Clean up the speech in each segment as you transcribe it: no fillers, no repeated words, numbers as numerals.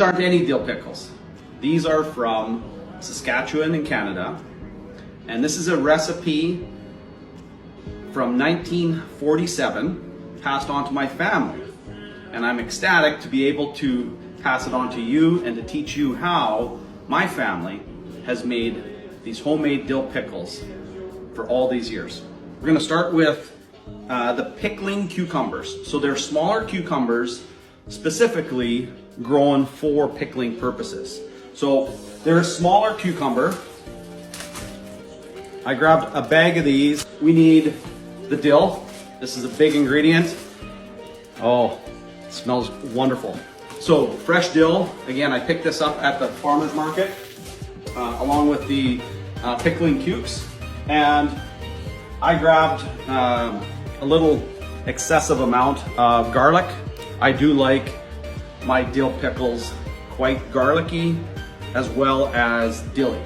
these aren't any dill pickles. These are from Saskatchewan in Canada. And this is a recipe from 1947 passed on to my family. And I'm ecstatic to be able to pass it on to you and to teach you how my family has made these homemade dill pickles for all these years. We're gonna start with the pickling cucumbers. So they're smaller cucumbers specifically grown for pickling purposes. So they're a smaller cucumber. I grabbed a bag of these. We need the dill. This is a big ingredient. Oh, it smells wonderful. So fresh dill, again, I picked this up at the farmer's market along with the pickling cukes. And I grabbed a little excessive amount of garlic. I do like my dill pickles quite garlicky as well as dilly.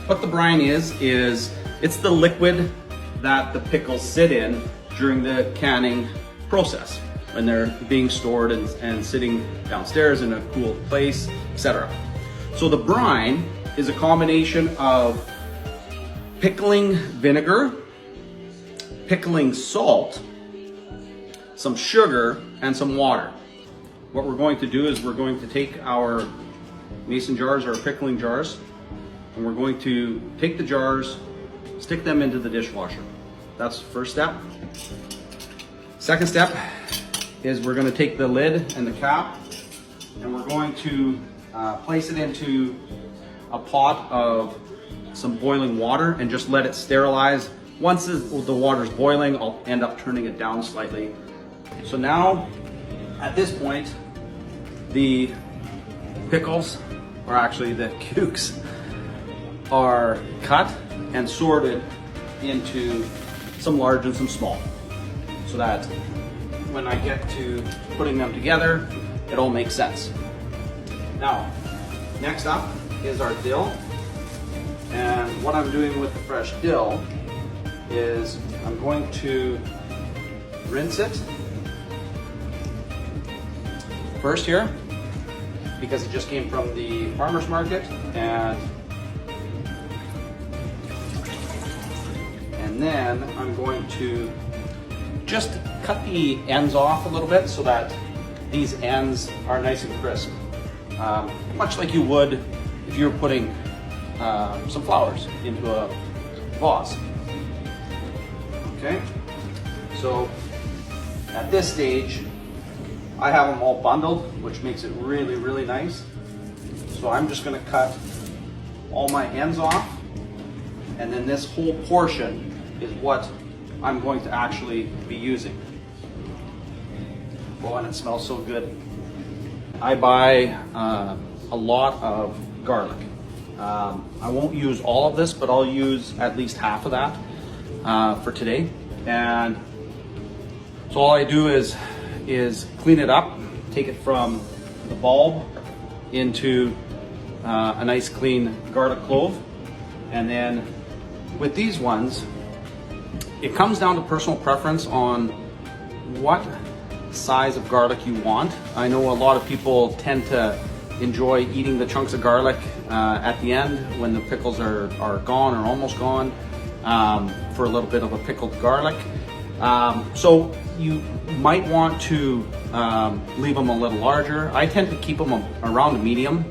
What the brine is it's the liquid that the pickles sit in during the canning process when they're being stored and sitting downstairs in a cool place, etc. So the brine is a combination of pickling vinegar, pickling salt, some sugar, and some water. What we're going to do is we're going to take our mason jars or pickling jars, and we're going to take the jars, stick them into the dishwasher. That's the first step. Second step is we're going to take the lid and the cap, and we're going to place it into a pot of some boiling water and just let it sterilize. Once the water's boiling, I'll end up turning it down slightly. So now, at this point, the pickles, or actually the cukes, are cut and sorted into some large and some small, so that when I get to putting them together, it all makes sense. Now, next up is our dill. And what I'm doing with the fresh dill is I'm going to rinse it first here, because it just came from the farmer's market, and then I'm going to just cut the ends off a little bit so that these ends are nice and crisp, much like you would if you were putting some flowers into a vase. Okay, so at this stage, I have them all bundled, which makes it really, really nice. So I'm just gonna cut all my ends off, and then this whole portion is what I'm going to actually be using. Oh, and it smells so good. I buy a lot of garlic. I won't use all of this, but I'll use at least half of that for today. And so all I do is clean it up, take it from the bulb into a nice clean garlic clove. And then with these ones, it comes down to personal preference on what size of garlic you want. I know a lot of people tend to enjoy eating the chunks of garlic at the end when the pickles are gone or almost gone, for a little bit of a pickled garlic. So you might want to leave them a little larger. I tend to keep them around a medium.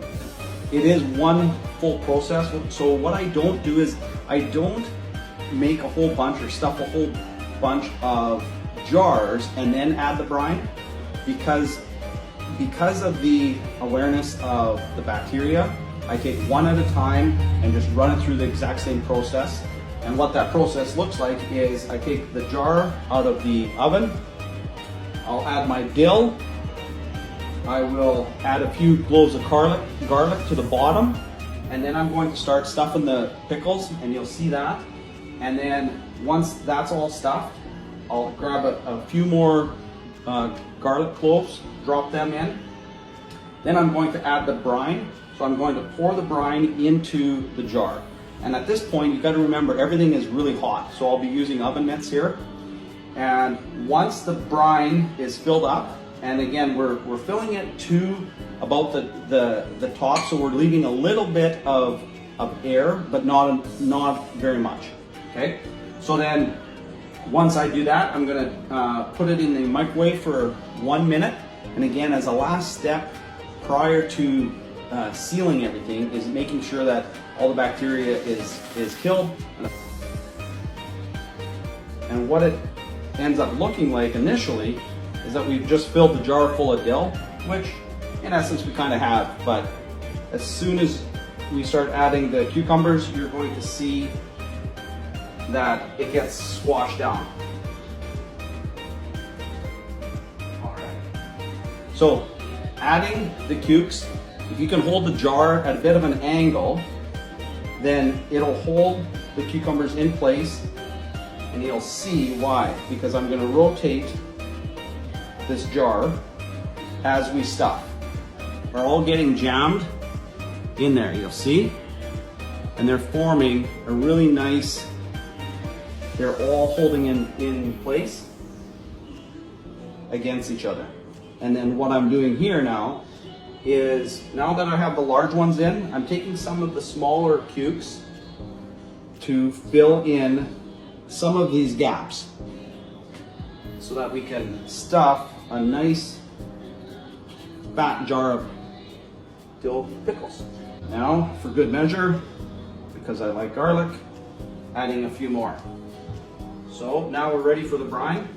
It is one full process, so what I don't do is I don't make a whole bunch or stuff a whole bunch of jars and then add the brine, because of the awareness of the bacteria. I take one at a time and just run it through the exact same process. And what that process looks like is I take the jar out of the oven, I'll add my dill, I will add a few cloves of garlic to the bottom, and then I'm going to start stuffing the pickles, and you'll see that. And then once that's all stuffed, I'll grab a few more garlic cloves, drop them in. Then I'm going to add the brine. So I'm going to pour the brine into the jar. And at this point, you've got to remember everything is really hot. So I'll be using oven mitts here. And once the brine is filled up, and again, we're filling it to about the top, so we're leaving a little bit of air, but not very much. Okay, so then once I do that, I'm gonna put it in the microwave for 1 minute. And again, as a last step prior to sealing everything, is making sure that all the bacteria is killed. And what it ends up looking like initially is that we've just filled the jar full of dill, which in essence we kind of have, but as soon as we start adding the cucumbers, you're going to see that it gets squashed down. All right. So adding the cukes, if you can hold the jar at a bit of an angle, then it'll hold the cucumbers in place, and you'll see why, because I'm going to rotate this jar as we stuff. They're all getting jammed in there, you'll see, and they're forming a really nice, they're all holding in place against each other. And then what I'm doing here now is, now that I have the large ones in, I'm taking some of the smaller cukes to fill in some of these gaps so that we can stuff a nice fat jar of dill pickles. Now, for good measure, because I like garlic, adding a few more. So now we're ready for the brine.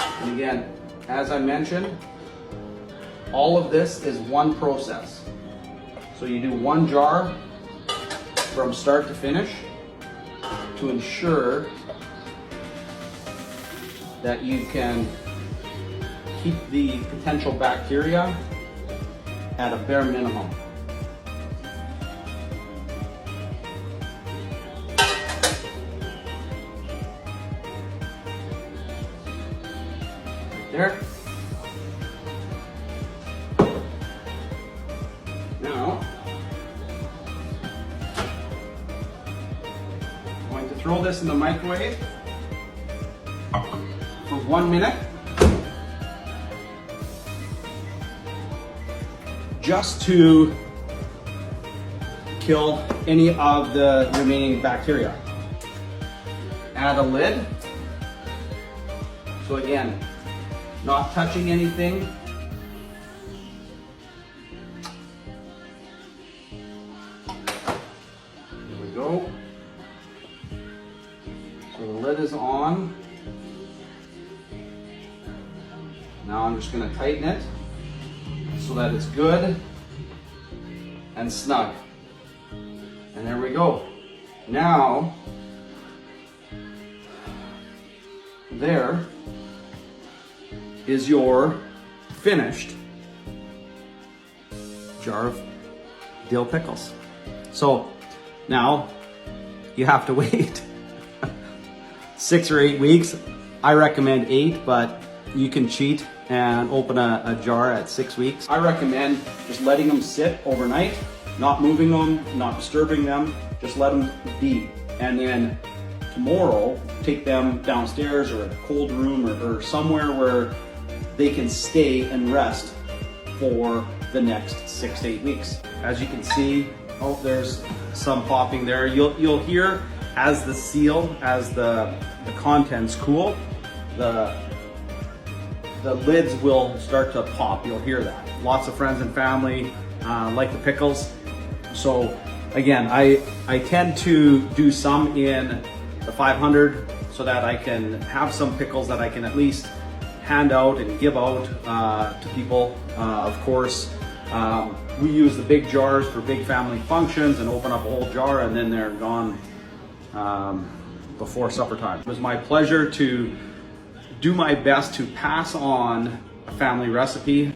And again, as I mentioned, all of this is one process. So you do one jar from start to finish to ensure that you can keep the potential bacteria at a bare minimum. Right there. Now, I'm going to throw this in the microwave for 1 minute, just to kill any of the remaining bacteria. Add a lid. So again, not touching anything. There we go. So the lid is on. Now I'm just going to tighten it so that it's good and snug. And there we go. Now, there is your finished jar of dill pickles. So now you have to wait 6 or 8 weeks. I recommend 8, but you can cheat and open a jar at 6 weeks. I recommend just letting them sit overnight, not moving them, not disturbing them, just let them be. And then tomorrow, take them downstairs or in a cold room or somewhere where they can stay and rest for the next 6 to 8 weeks. As you can see, oh, there's some popping there. You'll hear as the seal, as the contents cool, the lids will start to pop. You'll hear that. Lots of friends and family like the pickles. So again, I tend to do some in the 500 so that I can have some pickles that I can at least hand out and give out to people. Of course, we use the big jars for big family functions and open up a whole jar and then they're gone before supper time. It was my pleasure to do my best to pass on a family recipe.